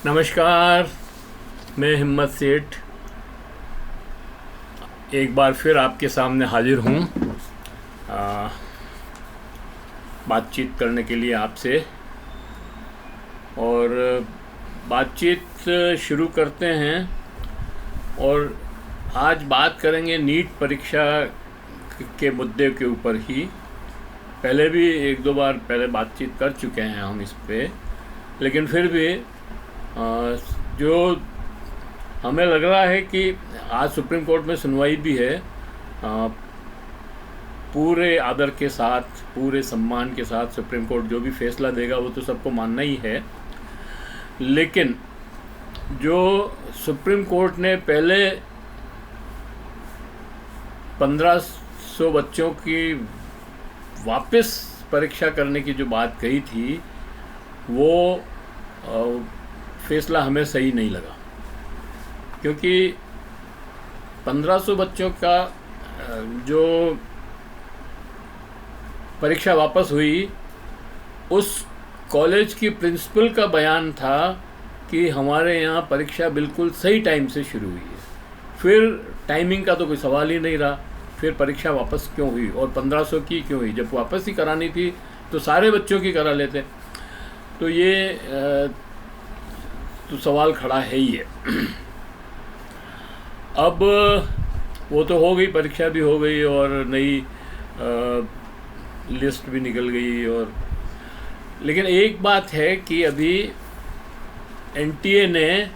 नमस्कार। मैं हिम्मत सेठ एक बार फिर आपके सामने हाजिर हूँ बातचीत करने के लिए आपसे। और बातचीत शुरू करते हैं और आज बात करेंगे नीट परीक्षा के मुद्दे के ऊपर ही। पहले भी एक दो बार पहले बातचीत कर चुके हैं हम इस पे, लेकिन फिर भी जो हमें लग रहा है कि आज सुप्रीम कोर्ट में सुनवाई भी है, पूरे आदर के साथ, पूरे सम्मान के साथ सुप्रीम कोर्ट जो भी फैसला देगा वो तो सबको मानना ही है। लेकिन जो सुप्रीम कोर्ट ने पहले 1500 बच्चों की वापस परीक्षा करने की जो बात कही थी, वो फैसला हमें सही नहीं लगा, क्योंकि 1500 बच्चों का जो परीक्षा वापस हुई, उस कॉलेज की प्रिंसिपल का बयान था कि हमारे यहाँ परीक्षा बिल्कुल सही टाइम से शुरू हुई है। फिर टाइमिंग का तो कोई सवाल ही नहीं रहा, फिर परीक्षा वापस क्यों हुई और 1500 की क्यों हुई? जब वापस ही करानी थी तो सारे बच्चों की करा लेते। तो ये तो सवाल खड़ा है ही है। अब वो तो हो गई, परीक्षा भी हो गई और नई लिस्ट भी निकल गई। और लेकिन एक बात है कि अभी एनटीए ने,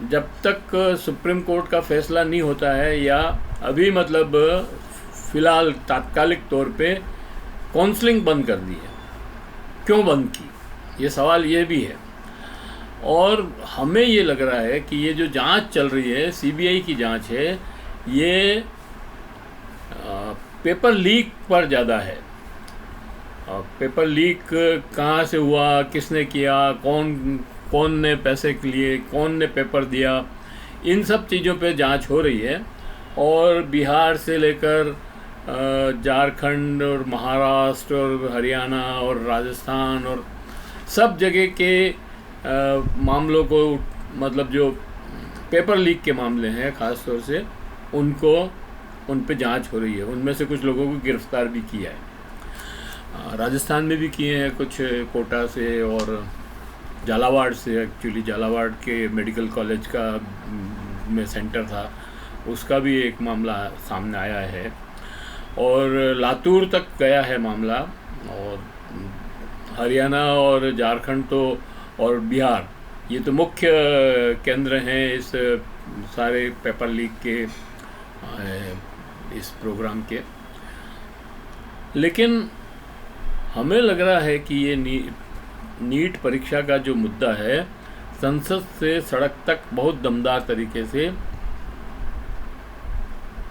जब तक सुप्रीम कोर्ट का फैसला नहीं होता है, या अभी मतलब फ़िलहाल तात्कालिक तौर पे काउंसलिंग बंद कर दी है। क्यों बंद की, ये सवाल ये भी है। और हमें ये लग रहा है कि ये जो जांच चल रही है, सीबीआई की जांच है, ये पेपर लीक पर ज़्यादा है। पेपर लीक कहाँ से हुआ, किसने किया, कौन ने पैसे लिए, कौन ने पेपर दिया, इन सब चीज़ों पे जांच हो रही है। और बिहार से लेकर झारखंड और महाराष्ट्र और हरियाणा और राजस्थान और सब जगह के मामलों को, मतलब जो पेपर लीक के मामले हैं ख़ास तौर से, उन पे जांच हो रही है। उनमें से कुछ लोगों को गिरफ्तार भी किया है। राजस्थान में भी किए हैं कुछ, कोटा से और झालावाड़ से। एक्चुअली झालावाड़ के मेडिकल कॉलेज का में सेंटर था, उसका भी एक मामला सामने आया है। और लातूर तक गया है मामला। और हरियाणा और झारखंड तो और बिहार, ये तो मुख्य केंद्र हैं इस सारे पेपर लीक के, इस प्रोग्राम के। लेकिन हमें लग रहा है कि ये नीट परीक्षा का जो मुद्दा है, संसद से सड़क तक बहुत दमदार तरीके से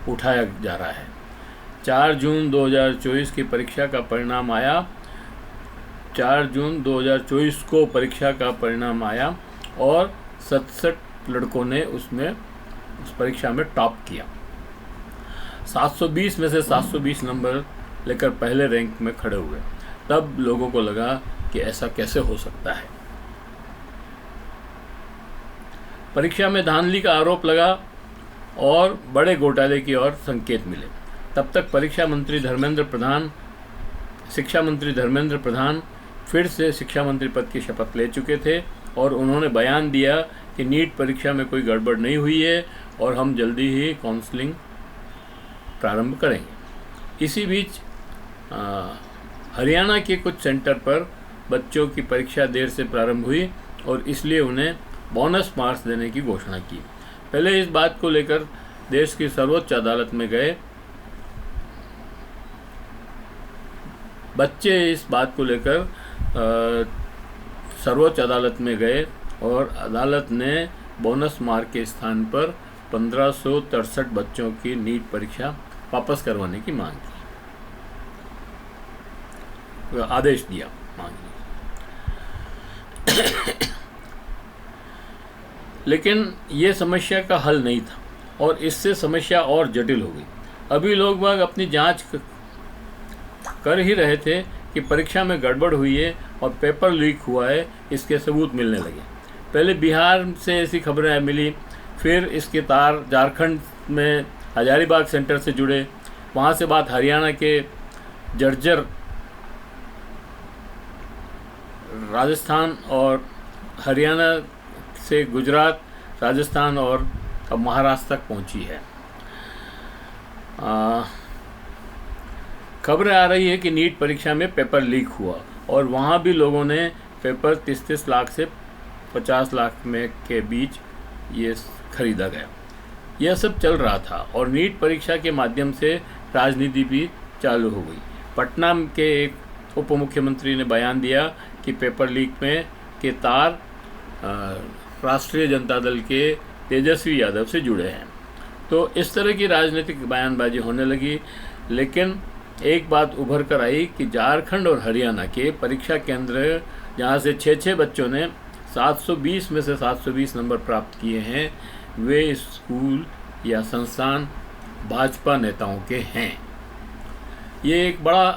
उठाया जा रहा है। 4 जून 2024 की परीक्षा का परिणाम आया। 4 जून 2024 को परीक्षा का परिणाम आया और 67 लड़कों ने उसमें उस परीक्षा में टॉप किया। 720 में से 720 नंबर लेकर पहले रैंक में खड़े हुए। तब लोगों को लगा कि ऐसा कैसे हो सकता है। परीक्षा में धांधली का आरोप लगा और बड़े घोटाले की ओर संकेत मिले। तब तक शिक्षा मंत्री धर्मेंद्र प्रधान फिर से शिक्षा मंत्री पद की शपथ ले चुके थे और उन्होंने बयान दिया कि नीट परीक्षा में कोई गड़बड़ नहीं हुई है और हम जल्दी ही काउंसलिंग प्रारंभ करेंगे। इसी बीच हरियाणा के कुछ सेंटर पर बच्चों की परीक्षा देर से प्रारंभ हुई और इसलिए उन्हें बोनस मार्क्स देने की घोषणा की। पहले इस बात को लेकर देश की सर्वोच्च अदालत में गए। बच्चे इस बात को लेकर सर्वोच्च अदालत में गए और अदालत ने बोनस मार्क के स्थान पर 1563 बच्चों की नीट परीक्षा वापस करवाने की मांग की, आदेश दिया, मांग ली। लेकिन ये समस्या का हल नहीं था और इससे समस्या और जटिल हो गई। अभी लोग बाग अपनी जांच कर ही रहे थे कि परीक्षा में गड़बड़ हुई है और पेपर लीक हुआ है, इसके सबूत मिलने लगे। पहले बिहार से ऐसी खबरें मिली, फिर इसके तार झारखंड में हजारीबाग सेंटर से जुड़े, वहाँ से बात हरियाणा के जर्जर, राजस्थान और हरियाणा से गुजरात, राजस्थान और अब महाराष्ट्र तक पहुंची है। खबरें आ रही है कि नीट परीक्षा में पेपर लीक हुआ और वहाँ भी लोगों ने पेपर 33 लाख से 50 लाख में के बीच ये खरीदा गया। यह सब चल रहा था और नीट परीक्षा के माध्यम से राजनीति भी चालू हो गई। पटना के एक उप मुख्यमंत्री ने बयान दिया कि पेपर लीक में के तार राष्ट्रीय जनता दल के तेजस्वी यादव से जुड़े हैं। तो इस तरह की राजनीतिक बयानबाजी होने लगी। लेकिन एक बात उभर कर आई कि झारखंड और हरियाणा के परीक्षा केंद्र जहाँ से 6 बच्चों ने 720 में से 720 नंबर प्राप्त किए हैं, वे स्कूल या संस्थान भाजपा नेताओं के हैं। ये एक बड़ा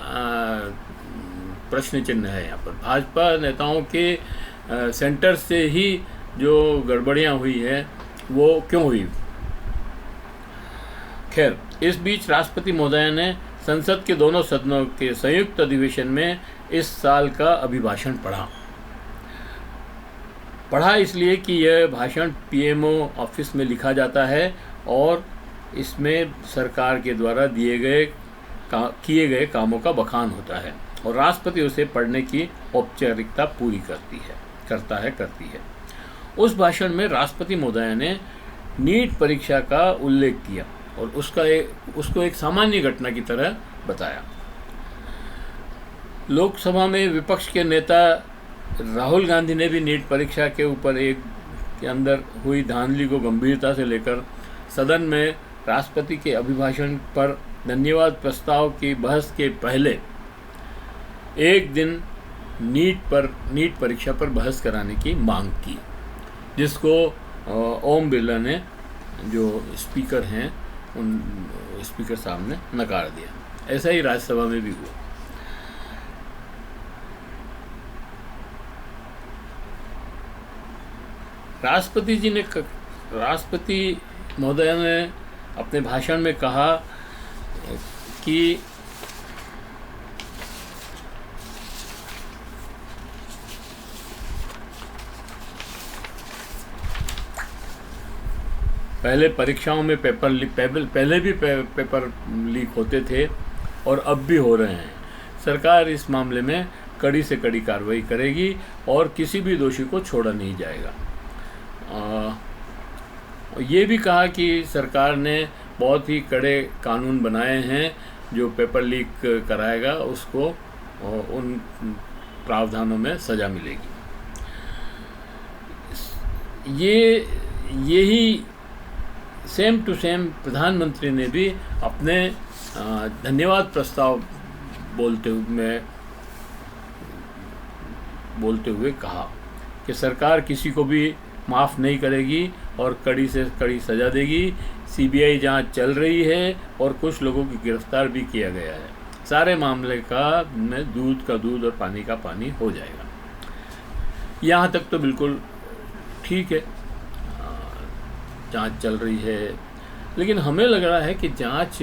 प्रश्न चिन्ह है यहाँ पर। भाजपा नेताओं के सेंटर से ही जो गड़बड़ियाँ हुई है वो क्यों हुई। खैर, इस बीच राष्ट्रपति महोदय ने संसद के दोनों सदनों के संयुक्त अधिवेशन में इस साल का अभिभाषण पढ़ा इसलिए कि यह भाषण पीएमओ ऑफिस में लिखा जाता है और इसमें सरकार के द्वारा किए गए कामों का बखान होता है और राष्ट्रपति उसे पढ़ने की औपचारिकता पूरी करती है। उस भाषण में राष्ट्रपति महोदय ने नीट परीक्षा का उल्लेख किया और उसको एक सामान्य घटना की तरह बताया। लोकसभा में विपक्ष के नेता राहुल गांधी ने भी नीट परीक्षा के ऊपर के अंदर हुई धांधली को गंभीरता से लेकर सदन में राष्ट्रपति के अभिभाषण पर धन्यवाद प्रस्ताव की बहस के पहले एक दिन नीट परीक्षा पर बहस कराने की मांग की, जिसको ओम बिरला ने, जो स्पीकर हैं, उन स्पीकर साहब ने नकार दिया। ऐसा ही राज्यसभा में भी हुआ। राष्ट्रपति महोदय ने अपने भाषण में कहा कि पहले परीक्षाओं में पहले भी पेपर लीक होते थे और अब भी हो रहे हैं। सरकार इस मामले में कड़ी से कड़ी कार्रवाई करेगी और किसी भी दोषी को छोड़ा नहीं जाएगा। ये भी कहा कि सरकार ने बहुत ही कड़े कानून बनाए हैं, जो पेपर लीक कराएगा उसको उन प्रावधानों में सज़ा मिलेगी। यही सेम टू सेम प्रधानमंत्री ने भी अपने धन्यवाद प्रस्ताव बोलते हुए कहा कि सरकार किसी को भी माफ़ नहीं करेगी और कड़ी से कड़ी सज़ा देगी। सीबीआई जांच चल रही है और कुछ लोगों की गिरफ्तार भी किया गया है। सारे मामले में दूध का दूध और पानी का पानी हो जाएगा। यहाँ तक तो बिल्कुल ठीक है, जांच चल रही है, लेकिन हमें लग रहा है कि जांच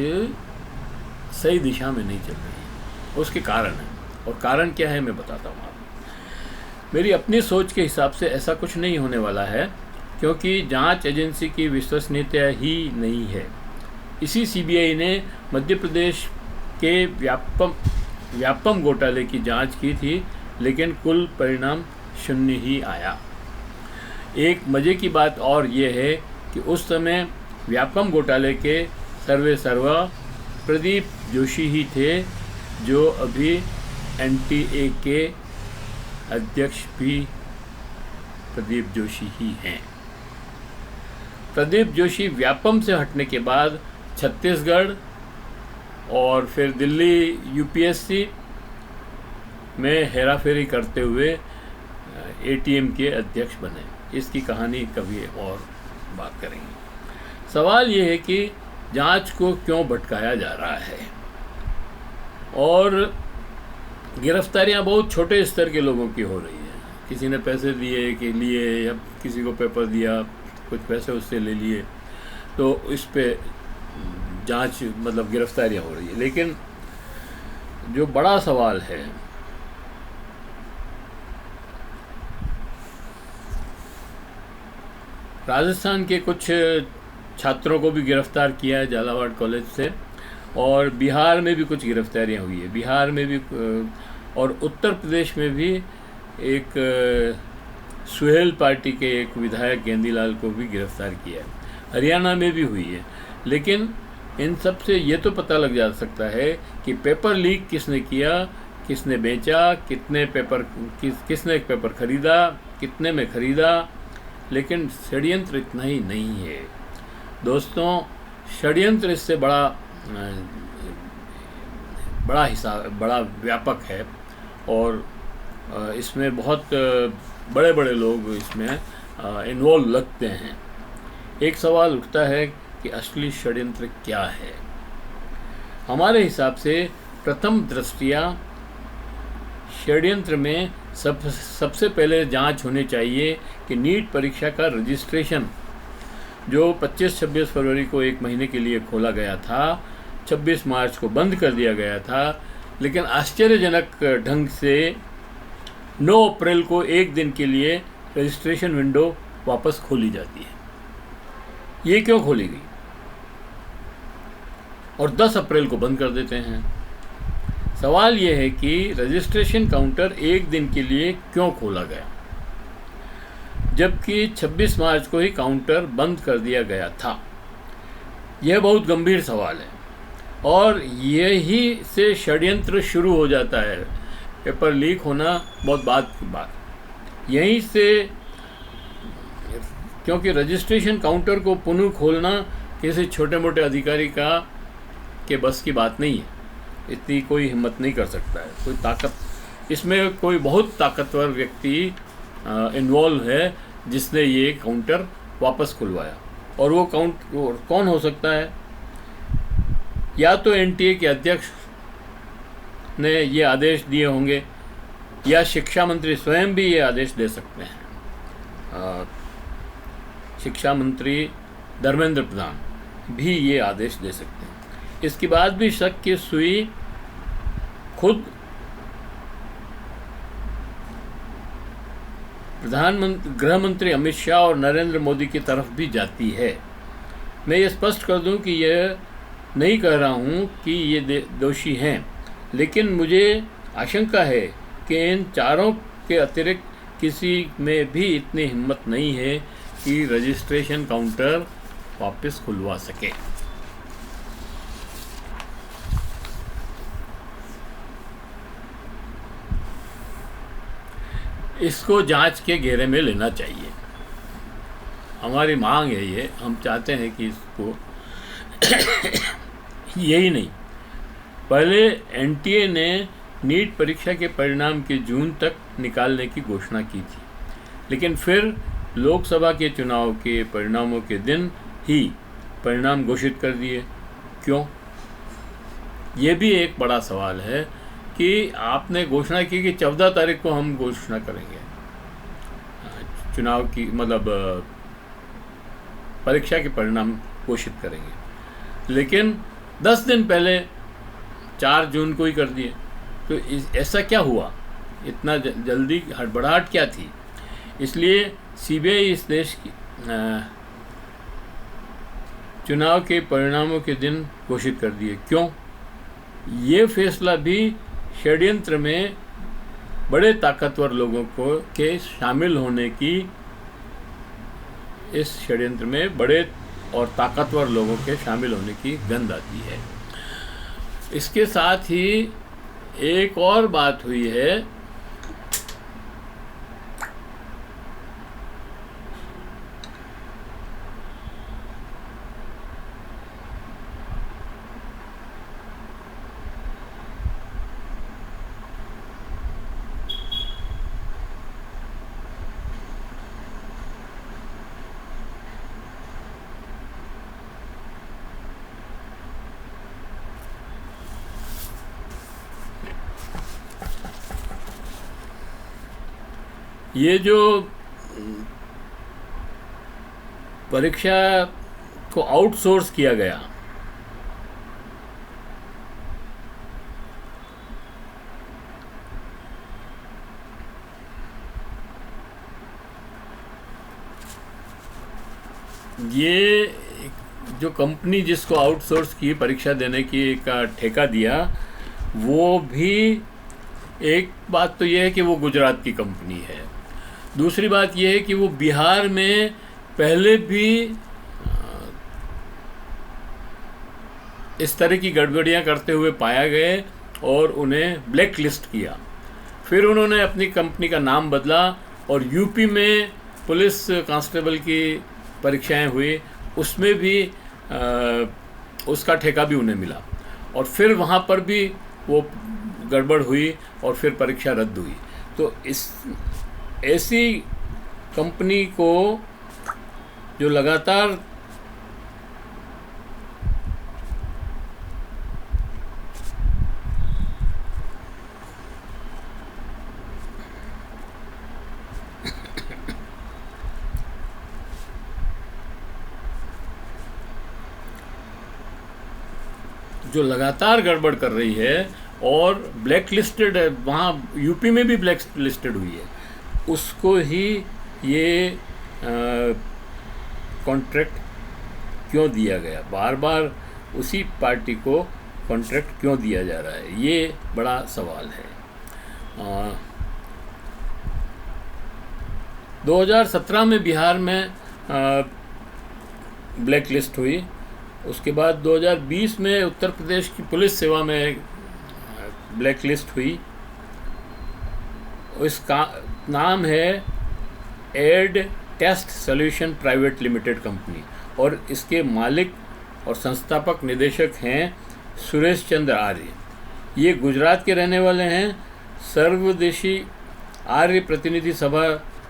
सही दिशा में नहीं चल रही है। उसके कारण है, और कारण क्या है मैं बताता हूँ आपको। मेरी अपनी सोच के हिसाब से ऐसा कुछ नहीं होने वाला है, क्योंकि जांच एजेंसी की विश्वसनीयता ही नहीं है। इसी सीबीआई ने मध्य प्रदेश के व्यापम घोटाले की जांच की थी, लेकिन कुल परिणाम 0 ही आया। एक मज़े की बात और ये है कि उस समय व्यापम घोटाले के सर्वा प्रदीप जोशी ही थे, जो अभी NTA के अध्यक्ष भी प्रदीप जोशी ही हैं। प्रदीप जोशी व्यापम से हटने के बाद छत्तीसगढ़ और फिर दिल्ली UPSC में हेराफेरी करते हुए ATM के अध्यक्ष बने। इसकी कहानी कभी और बात करेंगे। सवाल ये है कि जांच को क्यों भटकाया जा रहा है और गिरफ्तारियां बहुत छोटे स्तर के लोगों की हो रही है। किसी ने पैसे दिए के लिए या किसी को पेपर दिया, कुछ पैसे उससे ले लिए, तो इस पे जांच मतलब गिरफ्तारियां हो रही है। लेकिन जो बड़ा सवाल है, राजस्थान के कुछ छात्रों को भी गिरफ्तार किया है झालावाड़ कॉलेज से, और बिहार में भी कुछ गिरफ्तारियां हुई है, बिहार में भी, और उत्तर प्रदेश में भी एक सुहेल पार्टी के एक विधायक गेंदीलाल को भी गिरफ्तार किया है, हरियाणा में भी हुई है। लेकिन इन सब से ये तो पता लग जा सकता है कि पेपर लीक किसने किया, किसने बेचा, कितने पेपर किसने पेपर खरीदा, कितने में खरीदा। लेकिन षड्यंत्र इतना ही नहीं है दोस्तों, षड्यंत्र इससे बड़ा हिसाब, बड़ा व्यापक है, और इसमें बहुत बड़े बड़े लोग इसमें इन्वॉल्व लगते हैं। एक सवाल उठता है कि असली षड्यंत्र क्या है। हमारे हिसाब से प्रथम दृष्टया षड्यंत्र में सबसे पहले जांच होनी चाहिए कि नीट परीक्षा का रजिस्ट्रेशन जो 25-26 फरवरी को एक महीने के लिए खोला गया था, 26 मार्च को बंद कर दिया गया था, लेकिन आश्चर्यजनक ढंग से 9 अप्रैल को एक दिन के लिए रजिस्ट्रेशन विंडो वापस खोली जाती है। ये क्यों खोली गई? और 10 अप्रैल को बंद कर देते हैं। सवाल यह है कि रजिस्ट्रेशन काउंटर एक दिन के लिए क्यों खोला गया, जबकि 26 मार्च को ही काउंटर बंद कर दिया गया था? यह बहुत गंभीर सवाल है, और यही से षड्यंत्र शुरू हो जाता है। पेपर लीक होना बहुत बाद की बात, यहीं से, क्योंकि रजिस्ट्रेशन काउंटर को पुनः खोलना किसी छोटे मोटे अधिकारी के बस की बात नहीं है, इतनी कोई हिम्मत नहीं कर सकता है। कोई ताकत, इसमें कोई बहुत ताकतवर व्यक्ति इन्वॉल्व है जिसने ये काउंटर वापस खुलवाया, और वो कौन हो सकता है? या तो एनटीए के अध्यक्ष ने ये आदेश दिए होंगे, या शिक्षा मंत्री स्वयं भी ये आदेश दे सकते हैं। शिक्षा मंत्री धर्मेंद्र प्रधान भी ये आदेश दे सकते हैं। इसके बाद भी शक की सुई खुद गृह मंत्री अमित शाह और नरेंद्र मोदी की तरफ भी जाती है। मैं ये स्पष्ट कर दूं कि यह नहीं कह रहा हूं कि ये दोषी हैं, लेकिन मुझे आशंका है कि इन चारों के अतिरिक्त किसी में भी इतनी हिम्मत नहीं है कि रजिस्ट्रेशन काउंटर वापस खुलवा सके। इसको जांच के घेरे में लेना चाहिए, हमारी मांग है ये। हम चाहते हैं कि इसको यही नहीं, पहले एनटीए ने नीट परीक्षा के परिणाम के जून तक निकालने की घोषणा की थी, लेकिन फिर लोकसभा के चुनाव के परिणामों के दिन ही परिणाम घोषित कर दिए। क्यों? ये भी एक बड़ा सवाल है कि आपने घोषणा की कि 14 तारीख को हम घोषणा करेंगे चुनाव की, मतलब परीक्षा के परिणाम घोषित करेंगे, लेकिन 10 दिन पहले 4 जून को ही कर दिए। तो ऐसा क्या हुआ? इतना जल्दी हड़बड़ाहट क्या थी? इसलिए सीबीआई इस देश की चुनाव के परिणामों के दिन घोषित कर दिए। क्यों? ये फैसला भी षड्यंत्र में बड़े ताकतवर लोगों के शामिल होने की, इस षड्यंत्र में बड़े और ताकतवर लोगों के शामिल होने की गंध आती है। इसके साथ ही एक और बात हुई है, ये जो परीक्षा को आउटसोर्स किया गया, ये जो कंपनी जिसको आउटसोर्स की परीक्षा देने की का ठेका दिया, वो भी एक बात तो ये है कि वो गुजरात की कंपनी है। दूसरी बात ये है कि वो बिहार में पहले भी इस तरह की गड़बड़ियाँ करते हुए पाया गए और उन्हें ब्लैक लिस्ट किया। फिर उन्होंने अपनी कंपनी का नाम बदला और यूपी में पुलिस कांस्टेबल की परीक्षाएं हुई, उसमें भी उसका ठेका भी उन्हें मिला और फिर वहाँ पर भी वो गड़बड़ हुई और फिर परीक्षा रद्द हुई। तो इस ऐसी कंपनी को जो लगातार गड़बड़ कर रही है और ब्लैक लिस्टेड है, वहाँ यूपी में भी ब्लैक लिस्टेड हुई है, उसको ही ये कॉन्ट्रैक्ट क्यों दिया गया, बार बार उसी पार्टी को कॉन्ट्रैक्ट क्यों दिया जा रहा है, ये बड़ा सवाल है। 2017 में बिहार में ब्लैक लिस्ट हुई, उसके बाद 2020 में उत्तर प्रदेश की पुलिस सेवा में ब्लैक लिस्ट हुई। इसका नाम है Ed Test Solution Private Limited company और इसके मालिक और संस्थापक निदेशक हैं सुरेश चंद्र आर्य। ये गुजरात के रहने वाले हैं। सर्वदेशी आर्य प्रतिनिधि सभा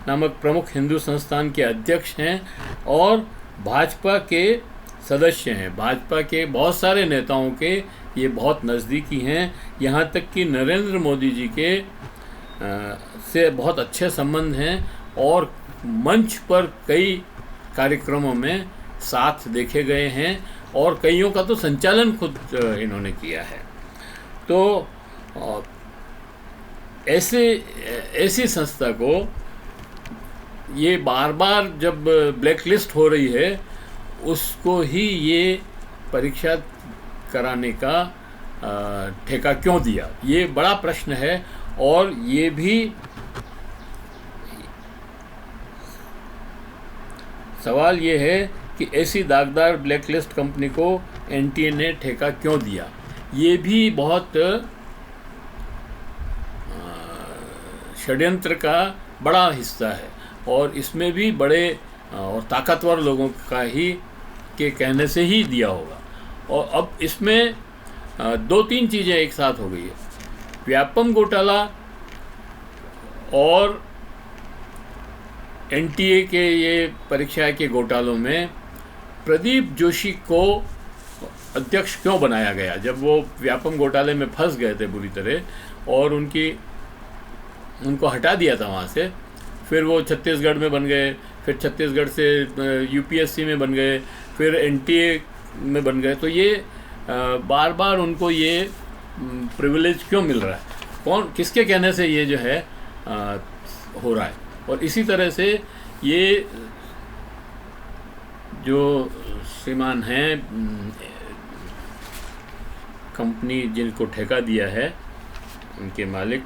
नामक प्रमुख हिंदू संस्थान के अध्यक्ष हैं और भाजपा के सदस्य हैं। भाजपा के बहुत सारे नेताओं के ये बहुत नज़दीकी हैं, यहाँ तक कि नरेंद्र मोदी जी के से बहुत अच्छे संबंध हैं और मंच पर कई कार्यक्रमों में साथ देखे गए हैं और कईयों का तो संचालन खुद इन्होंने किया है। तो ऐसी संस्था को ये बार बार जब ब्लैक लिस्ट हो रही है, उसको ही ये परीक्षा कराने का ठेका क्यों दिया, ये बड़ा प्रश्न है। और ये भी सवाल ये है कि ऐसी दागदार ब्लैक लिस्ट कंपनी को एनटीए ने ठेका क्यों दिया, ये भी बहुत षड्यंत्र का बड़ा हिस्सा है और इसमें भी बड़े और ताकतवर लोगों का ही के कहने से ही दिया होगा। और अब इसमें दो तीन चीज़ें एक साथ हो गई है, व्यापम घोटाला और एनटीए के ये परीक्षा के घोटालों में प्रदीप जोशी को अध्यक्ष क्यों बनाया गया। जब वो व्यापम घोटाले में फंस गए थे बुरी तरह और उनको हटा दिया था वहाँ से, फिर वो छत्तीसगढ़ में बन गए, फिर छत्तीसगढ़ से यूपीएससी में बन गए, फिर एनटीए में बन गए। तो ये बार बार उनको ये प्रिविलेज क्यों मिल रहा है, कौन किसके कहने से ये जो है हो रहा है। और इसी तरह से ये जो श्रीमान हैं कंपनी जिनको ठेका दिया है, उनके मालिक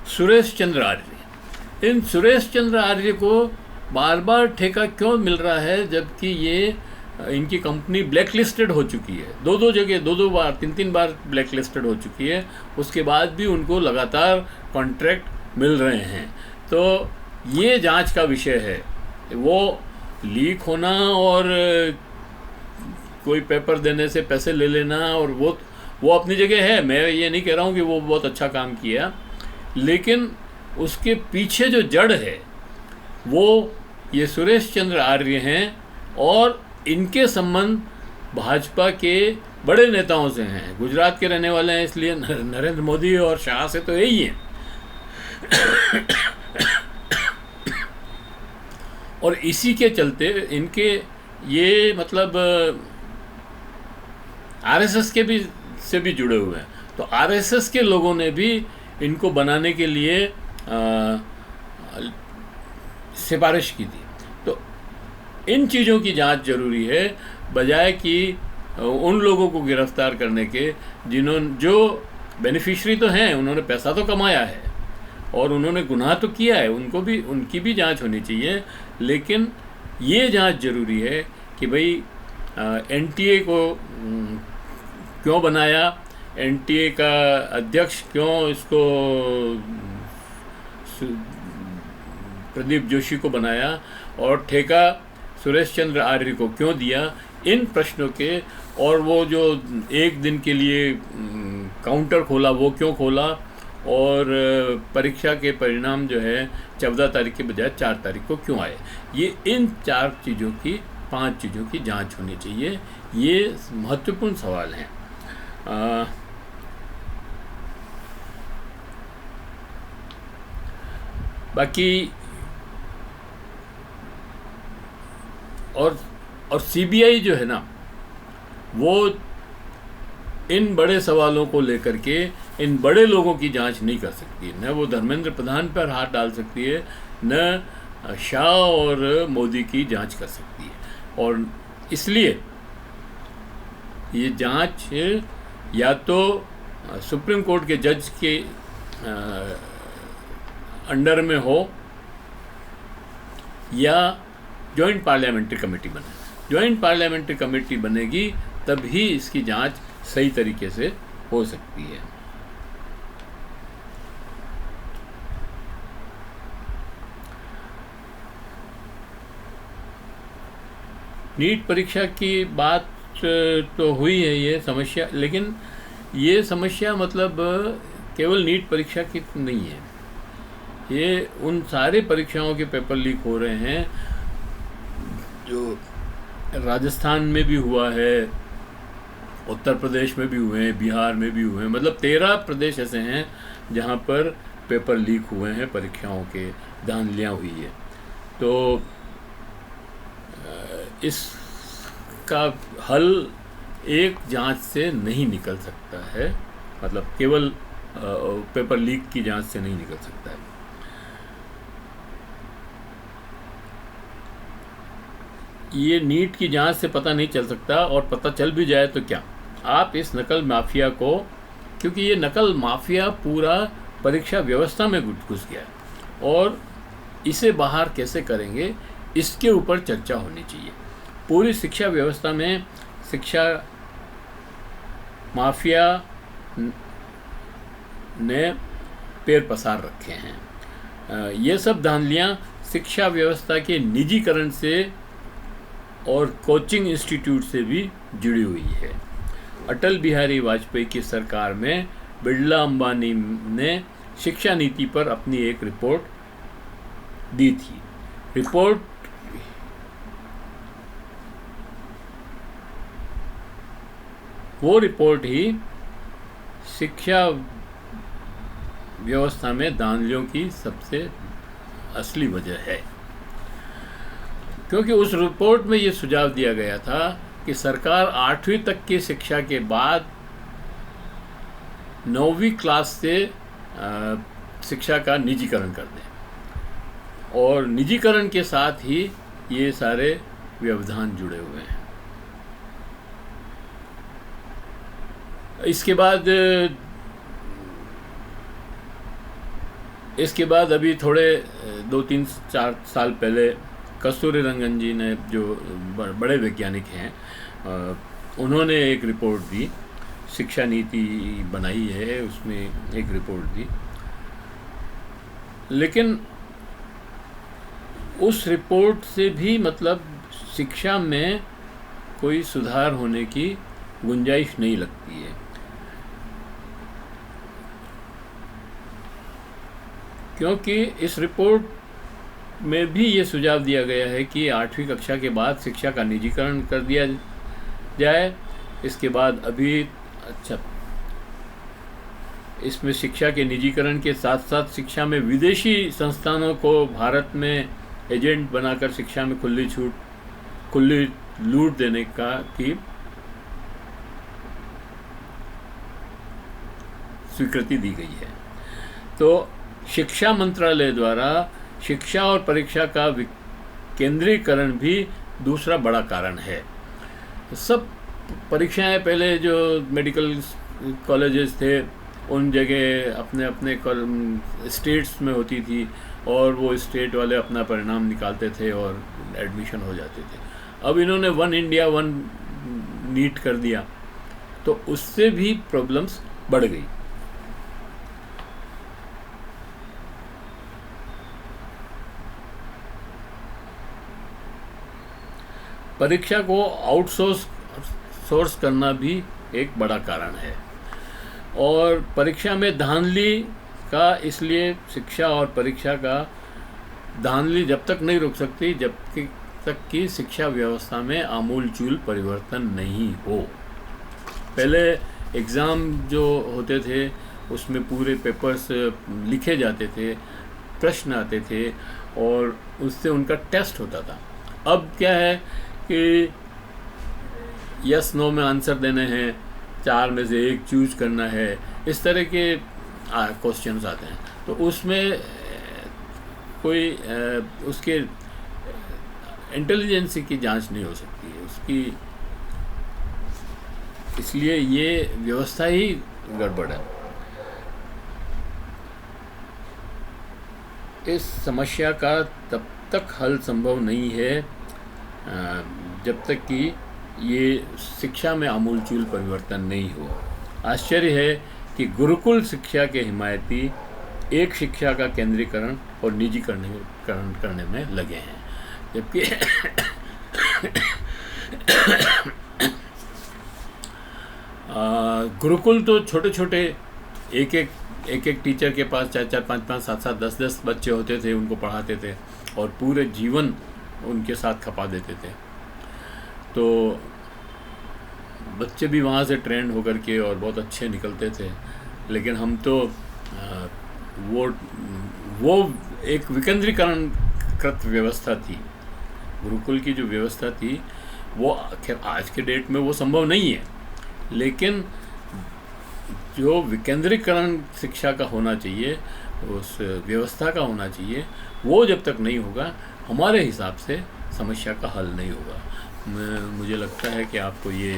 सुरेश चंद्र आर्य, इन सुरेश चंद्र आर्य को बार बार ठेका क्यों मिल रहा है, जबकि ये इनकी कंपनी ब्लैक लिस्टेड हो चुकी है, दो जगह दो बार तीन बार ब्लैक लिस्टेड हो चुकी है, उसके बाद भी उनको लगातार कॉन्ट्रैक्ट मिल रहे हैं। तो ये जांच का विषय है। वो लीक होना और कोई पेपर देने से पैसे ले लेना और वो अपनी जगह है, मैं ये नहीं कह रहा हूँ कि वो बहुत अच्छा काम किया, लेकिन उसके पीछे जो जड़ है वो ये सुरेश चंद्र आर्य हैं और इनके संबंध भाजपा के बड़े नेताओं से हैं, गुजरात के रहने वाले हैं, इसलिए नरेंद्र मोदी और शाह से तो यही है। और इसी के चलते इनके ये मतलब आरएसएस के भी से भी जुड़े हुए हैं। तो आरएसएस के लोगों ने भी इनको बनाने के लिए सिफारिश की थी। तो इन चीज़ों की जांच जरूरी है, बजाय कि उन लोगों को गिरफ्तार करने के जो बेनिफिशरी तो हैं, उन्होंने पैसा तो कमाया है और उन्होंने गुनाह तो किया है, उनकी भी जांच होनी चाहिए। लेकिन ये जांच जरूरी है कि भाई एनटीए को क्यों बनाया, एनटीए का अध्यक्ष क्यों इसको प्रदीप जोशी को बनाया, और ठेका सुरेश चंद्र आर्य को क्यों दिया। इन प्रश्नों के, और वो जो एक दिन के लिए काउंटर खोला वो क्यों खोला, और परीक्षा के परिणाम जो है 14 तारीख के बजाय 4 तारीख को क्यों आए, ये इन 5 चीज़ों की जांच होनी चाहिए। ये महत्वपूर्ण सवाल हैं। बाकी और सीबीआई जो है ना, वो इन बड़े सवालों को लेकर के इन बड़े लोगों की जांच नहीं कर सकती। न वो धर्मेंद्र प्रधान पर हाथ डाल सकती है, न शाह और मोदी की जांच कर सकती है। और इसलिए ये जांच या तो सुप्रीम कोर्ट के जज के अंडर में हो या जॉइंट पार्लियामेंट्री कमेटी बने। जॉइंट पार्लियामेंट्री कमेटी बनेगी तभी इसकी जांच सही तरीके से हो सकती है। नीट परीक्षा की बात तो हुई है, ये समस्या, लेकिन ये समस्या मतलब केवल नीट परीक्षा की नहीं है, ये उन सारे परीक्षाओं के पेपर लीक हो रहे हैं जो राजस्थान में भी हुआ है, उत्तर प्रदेश में भी हुए हैं, बिहार में भी हुए हैं। मतलब 13 प्रदेश ऐसे हैं जहाँ पर पेपर लीक हुए हैं, परीक्षाओं के धांधलियाँ हुई है। तो इसका हल एक जांच से नहीं निकल सकता है, मतलब केवल पेपर लीक की जांच से नहीं निकल सकता है। ये नीट की जांच से पता नहीं चल सकता, और पता चल भी जाए तो क्या, आप इस नकल माफिया को, क्योंकि ये नकल माफिया पूरा परीक्षा व्यवस्था में घुस गया है और इसे बाहर कैसे करेंगे, इसके ऊपर चर्चा होनी चाहिए। पूरी शिक्षा व्यवस्था में शिक्षा माफिया ने पैर पसार रखे हैं। ये सब धांधलियाँ शिक्षा व्यवस्था के निजीकरण से और कोचिंग इंस्टीट्यूट से भी जुड़ी हुई है। अटल बिहारी वाजपेयी की सरकार में बिरला अंबानी ने शिक्षा नीति पर अपनी एक रिपोर्ट दी थी। वो रिपोर्ट ही शिक्षा व्यवस्था में धांधलियों की सबसे असली वजह है, क्योंकि उस रिपोर्ट में ये सुझाव दिया गया था कि सरकार 8वीं तक की शिक्षा के बाद 9वीं क्लास से शिक्षा का निजीकरण कर दें, और निजीकरण के साथ ही ये सारे व्यवधान जुड़े हुए हैं। इसके बाद अभी थोड़े 2-3-4 साल पहले कस्तूरी रंगन जी ने, जो बड़े वैज्ञानिक हैं, उन्होंने एक रिपोर्ट दी, शिक्षा नीति बनाई है, उसमें एक रिपोर्ट दी। लेकिन उस रिपोर्ट से भी मतलब शिक्षा में कोई सुधार होने की गुंजाइश नहीं लगती है, क्योंकि इस रिपोर्ट में भी ये सुझाव दिया गया है कि 8वीं कक्षा के बाद शिक्षा का निजीकरण कर दिया जाए, इसके बाद अभी अच्छा, इसमें शिक्षा के निजीकरण के साथ साथ शिक्षा में विदेशी संस्थानों को भारत में एजेंट बनाकर शिक्षा में खुली लूट देने की स्वीकृति दी गई है। तो शिक्षा मंत्रालय द्वारा शिक्षा और परीक्षा का केंद्रीकरण भी दूसरा बड़ा कारण है। सब परीक्षाएं पहले जो मेडिकल कॉलेजेस थे उन जगह अपने अपने स्टेट्स में होती थी और वो स्टेट वाले अपना परिणाम निकालते थे और एडमिशन हो जाते थे। अब इन्होंने वन इंडिया वन नीट कर दिया, तो उससे भी प्रॉब्लम्स बढ़ गई। परीक्षा को आउटसोर्स करना भी एक बड़ा कारण है। और परीक्षा में धांधली का, इसलिए शिक्षा और परीक्षा का धांधली जब तक नहीं रुक सकती जब तक कि शिक्षा व्यवस्था में आमूलचूल परिवर्तन नहीं हो। पहले एग्ज़ाम जो होते थे उसमें पूरे पेपर्स लिखे जाते थे, प्रश्न आते थे और उससे उनका टेस्ट होता था। अब क्या है कि यस नो में आंसर देने हैं, 4 में से 1 चूज करना है, इस तरह के क्वेश्चंस आते हैं। तो उसमें कोई उसके इंटेलिजेंसी की जांच नहीं हो सकती है उसकी, इसलिए ये व्यवस्था ही गड़बड़ है। इस समस्या का तब तक हल संभव नहीं है जब तक कि ये शिक्षा में आमूलचूल परिवर्तन नहीं हो। आश्चर्य है कि गुरुकुल शिक्षा के हिमायती एक शिक्षा का केंद्रीकरण और निजीकरण करने में लगे हैं, जबकि गुरुकुल तो छोटे छोटे एक एक टीचर के पास 4-4, 5-5, 7-7, 10-10 बच्चे होते थे, उनको पढ़ाते थे और पूरे जीवन उनके साथ खपा देते थे। तो बच्चे भी वहाँ से ट्रेंड होकर के और बहुत अच्छे निकलते थे। लेकिन हम तो वो एक विकेंद्रीकरण कृत व्यवस्था थी, गुरुकुल की जो व्यवस्था थी वो आज के डेट में वो संभव नहीं है। लेकिन जो विकेंद्रीकरण शिक्षा का होना चाहिए, उस व्यवस्था का होना चाहिए, वो जब तक नहीं होगा हमारे हिसाब से समस्या का हल नहीं होगा। मुझे लगता है कि आपको ये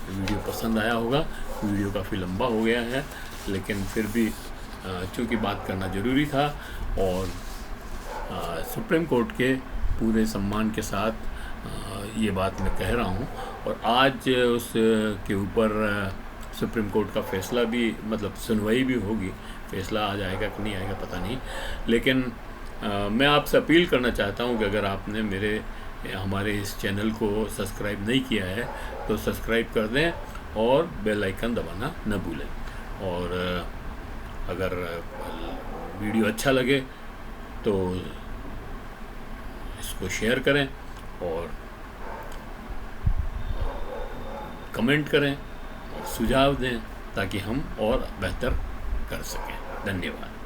वीडियो पसंद आया होगा। वीडियो काफ़ी लंबा हो गया है, लेकिन फिर भी चूँकि बात करना ज़रूरी था और सुप्रीम कोर्ट के पूरे सम्मान के साथ ये बात मैं कह रहा हूँ। और आज उस के ऊपर सुप्रीम कोर्ट का फ़ैसला भी, मतलब सुनवाई भी होगी, फ़ैसला आ जाएगा कि नहीं आएगा पता नहीं। लेकिन मैं आपसे अपील करना चाहता हूँ कि अगर आपने हमारे इस चैनल को सब्सक्राइब नहीं किया है तो सब्सक्राइब कर दें और बेल आइकन दबाना न भूलें। और अगर वीडियो अच्छा लगे तो इसको शेयर करें और कमेंट करें और सुझाव दें ताकि हम और बेहतर कर सकें। धन्यवाद।